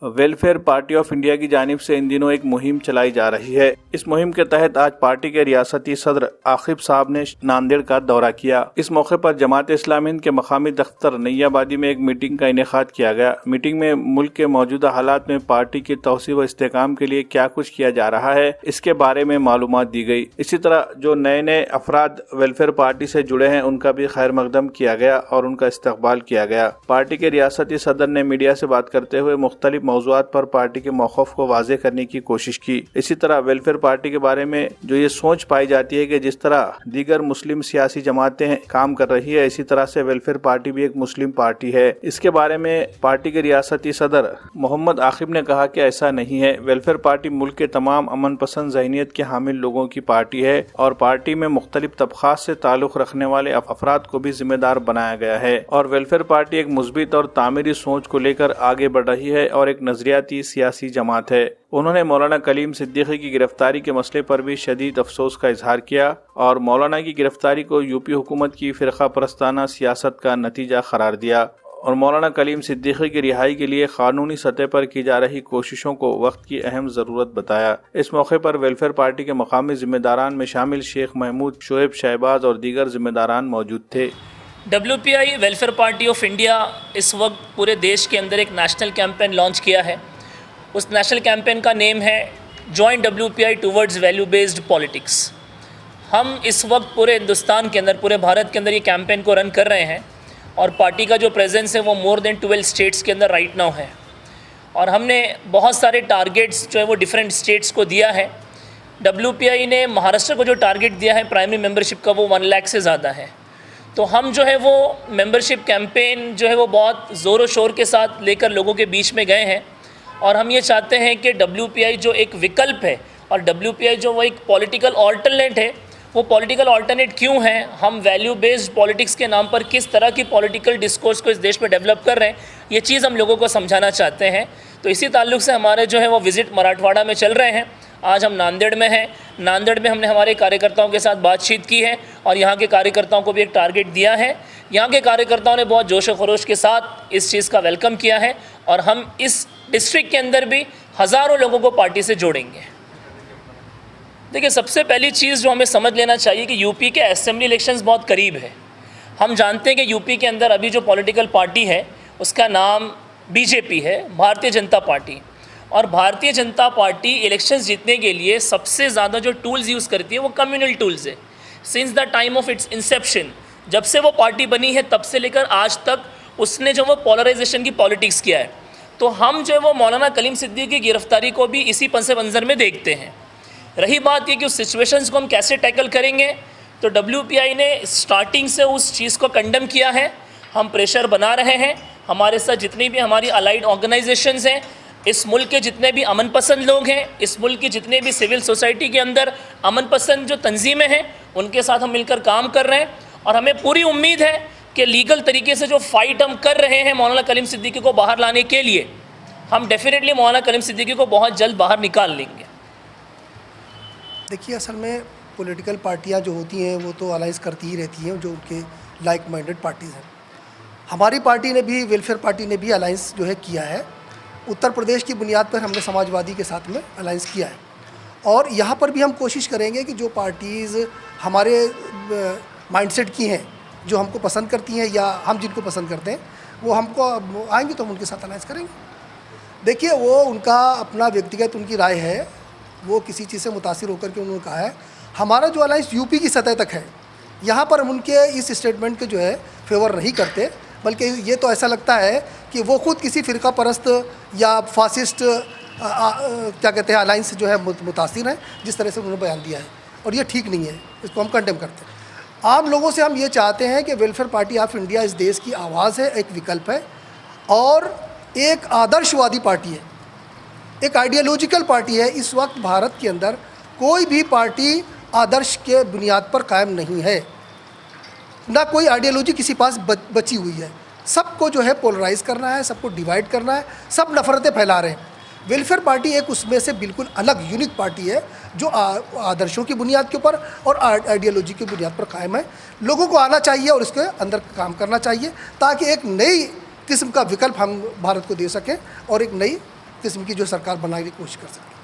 Welfare party of India की जानिब से इन दिनों एक मुहिम चलाई जा रही है। इस मुहिम के तहत आज पार्टी के रियासती सदर आकिब साहब ने नांदेड़ का दौरा किया। इस मौके पर जमात इस्लामी हिंद के मकामी दफ्तर नैयाबादी में एक मीटिंग का इनेकाद किया गया। मीटिंग में मुल्क के मौजूदा हालात में पार्टी की तौसीह व इस्तेकाम के लिए क्या कुछ किया जा रहा है, इसके बारे में मालूमात दी गई। इसी तरह जो नए नए अफराद वेलफेयर पार्टी से जुड़े हैं उनका भी खैर मकदम किया गया और उनका इस्तकबाल किया गया। पार्टी के रियासती सदर ने मीडिया से बात करते हुए मुख्तलिफ मौज़ूआत पर पार्टी के मौक़िफ़ को वाज़ेह करने की कोशिश की। इसी तरह वेलफेयर पार्टी के बारे में जो ये सोच पाई जाती है कि जिस तरह दीगर मुस्लिम सियासी जमातें काम कर रही है, इसी तरह से वेलफेयर पार्टी भी एक मुस्लिम पार्टी है। इसके बारे में पार्टी के रियासती सदर मोहम्मद आकिब ने कहा कि ऐसा नहीं है। वेलफेयर पार्टी मुल्क के तमाम अमन पसंद ज़हनियत के हामिल लोगों की पार्टी है और पार्टी में मुख्तलिफ तबक़ात से ताल्लुक़ रखने वाले अफराद को भी जिम्मेदार बनाया गया है और वेलफेयर पार्टी एक मुस्बित और तामीरी सोच को लेकर आगे बढ़ रही है और एक नजरियाती सियासी जमात है। उन्होंने मौलाना कलीम सिद्दीकी की गिरफ्तारी के मसले पर भी शदीद अफसोस का इजहार किया और मौलाना की गिरफ्तारी को यूपी हुकूमत की फ़िरका परस्ताना सियासत का नतीजा करार दिया और मौलाना कलीम सिद्दीकी की रिहाई के लिए कानूनी सतह पर की जा रही कोशिशों को वक्त की अहम ज़रूरत बताया। इस मौके पर वेलफेयर पार्टी के मकामी जिम्मेदारान में शामिल शेख महमूद, शोएब शहबाज और दीगर जिम्मेदारान मौजूद थे। WPI welfare party of India इस वक्त पूरे देश के अंदर एक नेशनल कैंपेन लॉन्च किया है। उस नेशनल कैंपेन का नेम है join WPI towards value based politics. हम इस वक्त पूरे हिंदुस्तान के अंदर, पूरे भारत के अंदर ये कैंपेन को रन कर रहे हैं और पार्टी का जो प्रेजेंस है वो मोर देन 12 स्टेट्स के अंदर राइट नाउ है और हमने बहुत सारे टारगेट्स जो है वो डिफरेंट स्टेट्स को दिया है। WPI ने महाराष्ट्र को जो टारगेट दिया है प्राइमरी मेंबरशिप का, वो 1 लाख से ज़्यादा है। तो हम जो है वो मेंबरशिप कैंपेन जो है वो बहुत ज़ोर शोर के साथ लेकर लोगों के बीच में गए हैं और हम ये चाहते हैं कि WPI जो एक विकल्प है और WPI जो वो एक पॉलिटिकल ऑल्टरनेट है, वो पॉलिटिकल ऑल्टरनेट क्यों है, हम वैल्यू बेस्ड पॉलिटिक्स के नाम पर किस तरह की पॉलिटिकल डिस्कोर्स को इस देश में डेवलप कर रहे हैं, ये चीज़ हम लोगों को समझाना चाहते हैं। तो इसी ताल्लुक़ से हमारे जो है वो विज़िट मराठवाड़ा में चल रहे हैं। आज हम नांदेड़ में हैं। नांदेड़ में हमने हमारे कार्यकर्ताओं के साथ बातचीत की है और यहाँ के कार्यकर्ताओं को भी एक टारगेट दिया है। यहाँ के कार्यकर्ताओं ने बहुत जोश व खरोश के साथ इस चीज़ का वेलकम किया है और हम इस डिस्ट्रिक्ट के अंदर भी हज़ारों लोगों को पार्टी से जोड़ेंगे। देखिए, सबसे पहली चीज़ जो हमें समझ लेना चाहिए कि यूपी के असेंबली इलेक्शंस बहुत करीब है। हम जानते हैं कि यूपी के अंदर अभी जो पॉलिटिकल पार्टी है उसका नाम BJP है, भारतीय जनता पार्टी। और भारतीय जनता पार्टी इलेक्शंस जीतने के लिए सबसे ज़्यादा जो टूल्स यूज़ करती है वो कम्युनल टूल्स है। Since the time of its inception, जब से वो पार्टी बनी है तब से लेकर आज तक उसने जो वो पोलराइजेशन की पॉलिटिक्स किया है। तो हम जो है वो मौलाना कलीम सिद्दीकी की गिरफ्तारी को भी इसी पस मंज़र में देखते हैं। रही बात ये कि उस सिचुएशंस को हम कैसे टैकल करेंगे, तो WPI ने स्टार्टिंग से उस चीज़ को कंडेम किया है। हम प्रेशर बना रहे हैं। हमारे साथ जितनी भी हमारी अलाइड ऑर्गेनाइजेशंस हैं, इस मुल्क के जितने भी अमन पसंद लोग हैं, इस मुल्क की जितने भी सिविल सोसाइटी के अंदर अमन पसंद जो तंजीमें हैं, उनके साथ हम मिलकर काम कर रहे हैं और हमें पूरी उम्मीद है कि लीगल तरीके से जो फ़ाइट हम कर रहे हैं मौलाना कलीम सिद्दीकी को बाहर लाने के लिए, हम डेफिनेटली मौलाना कलीम सिद्दीकी को बहुत जल्द बाहर निकाल लेंगे। देखिए, असल में पॉलिटिकल पार्टियां जो होती हैं वो तो अलाइंस करती ही रहती हैं जो उनके लाइक माइंडेड पार्टीज़ हैं। हमारी पार्टी ने भी, वेलफेयर पार्टी ने भी अलाइंस जो है किया है। उत्तर प्रदेश की बुनियाद पर हमने समाजवादी के साथ में अलाइंस किया है और यहाँ पर भी हम कोशिश करेंगे कि जो पार्टीज़ हमारे माइंडसेट की हैं, जो हमको पसंद करती हैं या हम जिनको पसंद करते हैं, वो हमको आएंगे तो हम उनके साथ अलाइंस करेंगे। देखिए, वो उनका अपना व्यक्तिगत उनकी राय है, वो किसी चीज़ से मुतासिर होकर के उन्होंने कहा है। हमारा जो अलाइंस यूपी की सतह तक है, यहाँ पर हम उनके इस स्टेटमेंट के जो है फेवर नहीं करते, बल्कि ये तो ऐसा लगता है कि वो खुद किसी फ़िरका परस्त या फासिस्ट क्या कहते हैं अलाइंस जो है मुतासिर है, जिस तरह से उन्होंने बयान दिया है और ये ठीक नहीं है। इसको हम कंडेम करते हैं। आम लोगों से हम ये चाहते हैं कि वेलफेयर पार्टी ऑफ इंडिया इस देश की आवाज़ है, एक विकल्प है और एक आदर्शवादी पार्टी है, एक आइडियोलॉजिकल पार्टी है। इस वक्त भारत के अंदर कोई भी पार्टी आदर्श के बुनियाद पर कायम नहीं है, ना कोई आइडियोलॉजी किसी पास बची हुई है। सबको जो है पोलराइज़ करना है, सबको डिवाइड करना है, सब नफ़रतें फैला रहे हैं। वेलफेयर पार्टी एक उसमें से बिल्कुल अलग यूनिक पार्टी है जो आदर्शों की बुनियाद के ऊपर और आइडियोलॉजी की बुनियाद पर कायम है। लोगों को आना चाहिए और इसके अंदर काम करना चाहिए ताकि एक नई किस्म का विकल्प हम भारत को दे सकें और एक नई किस्म की जो सरकार बनाने की कोशिश कर सकती है।